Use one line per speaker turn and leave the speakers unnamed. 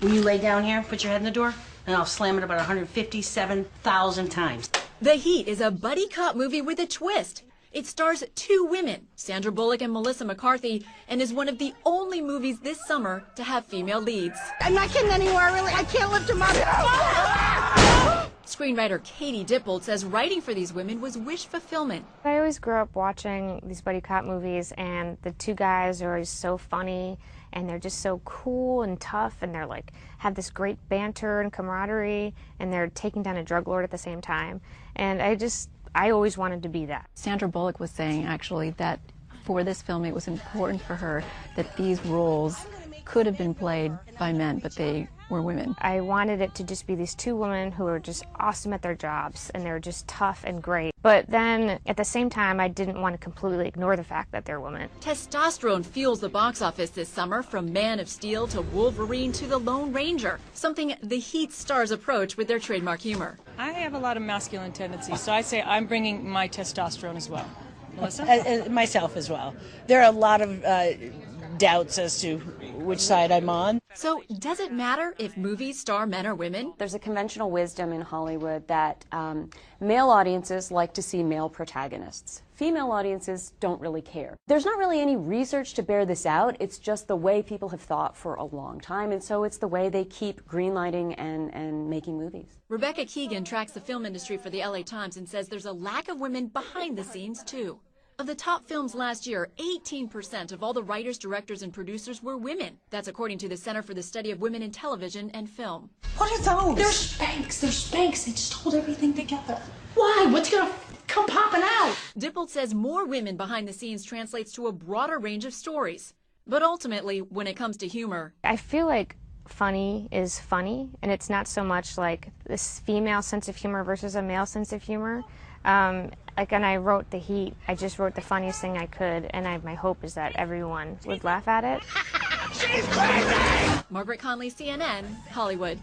When you lay down here, put your head in the door, and I'll slam it about 157,000 times.
The Heat is a buddy cop movie with a twist. It stars two women, Sandra Bullock and Melissa McCarthy, and is one of the only movies this summer to have female leads.
I'm not getting anywhere, really. I can't lift him up.
Screenwriter Katie Dippold says writing for these women was wish fulfillment.
I always grew up watching these buddy cop movies, and the two guys are always so funny, and they're just so cool and tough, and they're like have this great banter and camaraderie, and they're taking down a drug lord at the same time. And I always wanted to be that.
Sandra Bullock was saying actually that for this film it was important for her that these roles could have been played by men, but they were women.
I wanted it to just be these two women who are just awesome at their jobs, and they're just tough and great. But then, at the same time, I didn't want to completely ignore the fact that they're women.
Testosterone fuels the box office this summer, from Man of Steel to Wolverine to The Lone Ranger, something the Heat stars approach with their trademark humor.
I have a lot of masculine tendencies, so I say I'm bringing my testosterone as well. Melissa?
Myself as well. There are a lot of doubts as to which side I'm on.
So does it matter if movies star men or women?
There's a conventional wisdom in Hollywood that male audiences like to see male protagonists. Female audiences don't really care. There's not really any research to bear this out. It's just the way people have thought for a long time, and so it's the way they keep greenlighting and making movies.
Rebecca Keegan tracks the film industry for the LA Times and says there's a lack of women behind the scenes, too. Of the top films last year, 18% of all the writers, directors, and producers were women. That's according to the Center for the Study of Women in Television and Film.
What are those?
They're Spanx. They're Spanx. They just hold everything together.
Why? What's gonna come popping out?
Dippold says more women behind the scenes translates to a broader range of stories. But ultimately, when it comes to humor,
I feel like funny is funny, and it's not so much like this female sense of humor versus a male sense of humor. Like when I wrote The Heat, I just wrote the funniest thing I could, and my hope is that everyone would laugh at it.
Margaret Conley, CNN, Hollywood.